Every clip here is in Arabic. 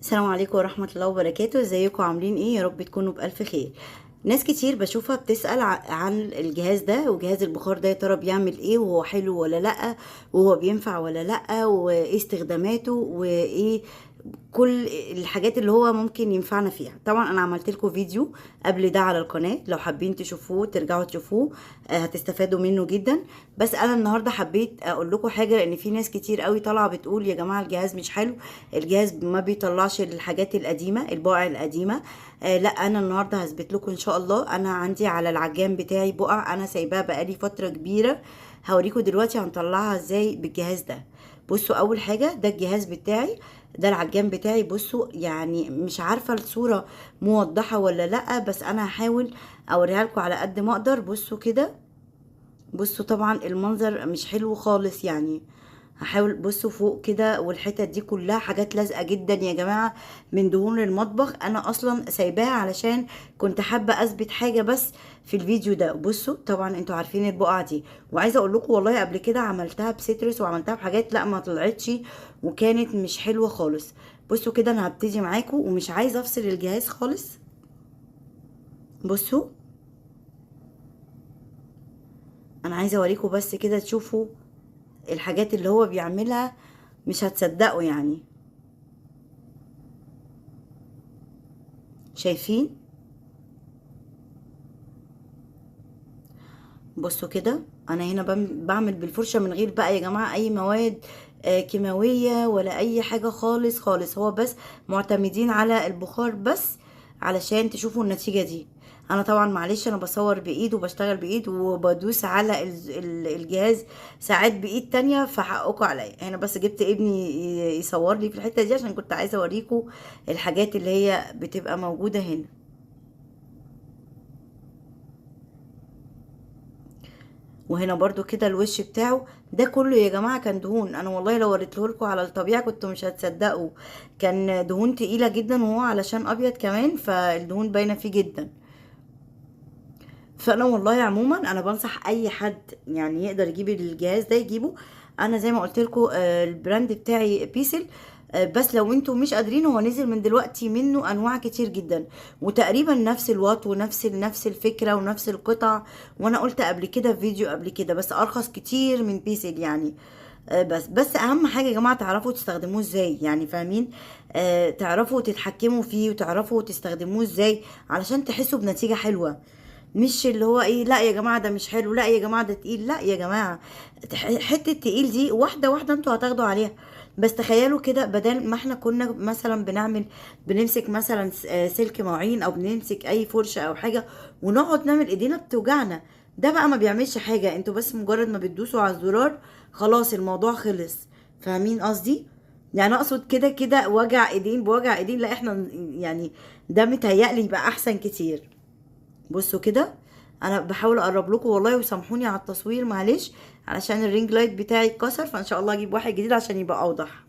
السلام عليكم ورحمة الله وبركاته. ازيكم عاملين ايه؟ يا رب تكونوا بألف خير. ناس كتير بشوفها بتسأل عن الجهاز ده وجهاز البخار ده، يا ترى بيعمل ايه وهو حلو ولا لأ، وهو بينفع ولا لأ، وايه استخداماته، وايه كل الحاجات اللي هو ممكن ينفعنا فيها. طبعا انا عملت لكم فيديو قبل ده على القناة، لو حابين تشوفوه ترجعوا تشوفوه، هتستفادوا منه جدا. بس انا النهارده حبيت اقول لكم حاجه، لان في ناس كتير قوي طالعه بتقول يا جماعه الجهاز مش حلو، الجهاز ما بيطلعش الحاجات القديمه، البقع القديمه. لا، انا النهارده هثبت لكم ان شاء الله. انا عندي على العجان بتاعي بقع انا سايباها بقالي فتره كبيره، هوريكم دلوقتي هنطلعها ازاي بالجهاز ده. بصوا، اول حاجه ده الجهاز بتاعي، ده العجان بتاعي. بصوا يعني مش عارفه الصوره موضحه ولا لا، بس انا هحاول اوريها لكم على قد ما اقدر. بصوا كده، بصوا طبعا المنظر مش حلو خالص يعني. هحاول. بصوا فوق كده، والحتت دي كلها حاجات لازقه جدا يا جماعه من دهون المطبخ. انا اصلا سايباها علشان كنت حابه اثبت حاجه بس في الفيديو ده. بصوا طبعا انتوا عارفين البقعه دي، وعايزه اقول لكم والله قبل كده عملتها بسترس وعملتها بحاجات، لا ما طلعتش وكانت مش حلوه خالص. بصوا كده انا هبتدي معاكم ومش عايزه افصل الجهاز خالص. بصوا انا عايزه اوريكم بس كده تشوفوا الحاجات اللي هو بيعملها، مش هتصدقوا يعني. شايفين؟ بصوا كده انا هنا بعمل بالفرشة من غير بقى يا جماعة اي مواد كيماوية ولا اي حاجة خالص خالص، هو بس معتمدين على البخار بس علشان تشوفوا النتيجة دي. انا طبعا معلش انا بصور بايد وبشتغل بايد وبدوس على الجهاز ساعات بايد تانية، فحقكم عليا. هنا بس جبت ابني يصور لي في الحتة دي عشان كنت عايزة اوريكم الحاجات اللي هي بتبقى موجودة هنا. وهنا برضو كده الوش بتاعه ده كله يا جماعة كان دهون. انا والله لو وريته لكم على الطبيعة كنتوا مش هتصدقوا، كان دهون تقيلة جدا، وهو علشان ابيض كمان فالدهون باينة فيه جدا. فانا والله عموما انا بنصح اي حد يعني يقدر يجيب الجهاز ده يجيبه. انا زي ما قلت لكم البراند بتاعي بيسل. بس لو انتوا مش قادرين، هو نزل من دلوقتي منه انواع كتير جدا، وتقريبا نفس الوات ونفس نفس الفكره ونفس القطع. وانا قلت قبل كده في فيديو قبل كده، بس ارخص كتير من بيسل يعني. بس اهم حاجه يا جماعه تعرفوا تستخدموه ازاي، يعني فاهمين؟ تعرفوا تتحكموا فيه وتعرفوا تستخدموه ازاي علشان تحسوا بنتيجه حلوه. مش اللي هو ايه، لا يا جماعه ده مش حلو، لا يا جماعه ده تقيل، لا يا جماعه. حته تقيل دي واحده واحده انتوا هتاخدوا عليها. بس تخيلوا كده، بدل ما احنا كنا مثلا بنمسك مثلا سلك مواعين او بنمسك اي فرشه او حاجه ونقعد نعمل ايدينا بتوجعنا، ده بقى ما بيعملش حاجه. انتوا بس مجرد ما بتدوسوا على الزرار خلاص الموضوع خلص. فاهمين قصدي؟ يعني اقصد كده كده وجع ايدين بوجع ايدين، لا احنا يعني ده متهيألي يبقى احسن كتير. بصوا كده انا بحاول اقرب لكم والله، وسامحوني على التصوير معلش علشان الرينج لايت بتاعي اتكسر، فان شاء الله اجيب واحد جديد عشان يبقى اوضح.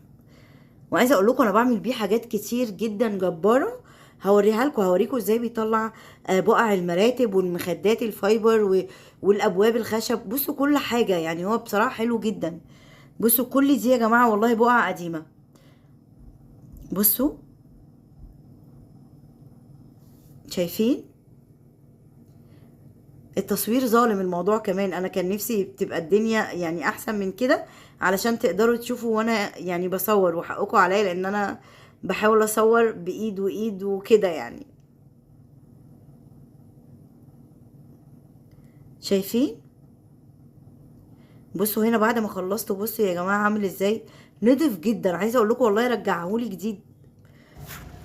وعايزه اقول لكم انا بعمل بيه حاجات كتير جدا جباره، هوريها لكم، هوريكم ازاي بيطلع بقع المراتب والمخدات الفايبر والابواب الخشب. بصوا كل حاجه يعني، هو بصراحه حلو جدا. بصوا كل دي يا جماعه والله بقع قديمه. بصوا، شايفين؟ التصوير ظالم الموضوع كمان، انا كان نفسي تبقى الدنيا يعني احسن من كده علشان تقدروا تشوفوا وانا يعني بصور، وحقكم عليا لان انا بحاول اصور بايد وايد وكده يعني. شايفين؟ بصوا هنا بعد ما خلصت، بصوا يا جماعه عامل ازاي، نضف جدا. عايزه اقول لكم والله رجعهولي جديد.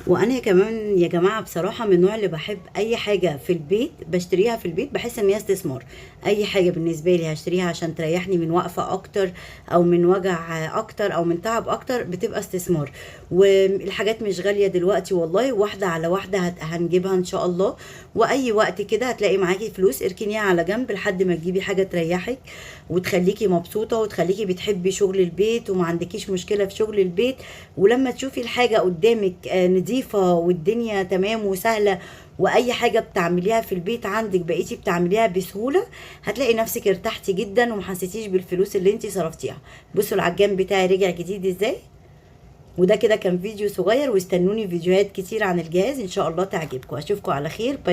وانا كمان يا جماعه بصراحه من النوع اللي بحب اي حاجه في البيت بشتريها في البيت بحس ان هي استثمار. اي حاجه بالنسبه لي هشتريها عشان تريحني من وقفه اكتر، او من وجع اكتر، او من تعب اكتر، بتبقى استثمار. والحاجات مش غاليه دلوقتي والله، واحده على واحده هنجيبها ان شاء الله. واي وقت كده هتلاقي معاكي فلوس اركنيها على جنب لحد ما تجيبي حاجه تريحك وتخليكي مبسوطه وتخليكي بتحبي شغل البيت وما عندكيش مشكله في شغل البيت. ولما تشوفي الحاجه قدامك نظيفه والدنيا تمام وسهله، واي حاجه بتعمليها في البيت عندك بقيتي بتعمليها بسهوله، هتلاقي نفسك ارتحتي جدا ومحسيتيش بالفلوس اللي انتي صرفتيها. بصوا العجان بتاعي رجع جديد ازاي. وده كده كان فيديو صغير، واستنوني فيديوهات كتير عن الجهاز ان شاء الله تعجبكم. اشوفكم على خير. باي.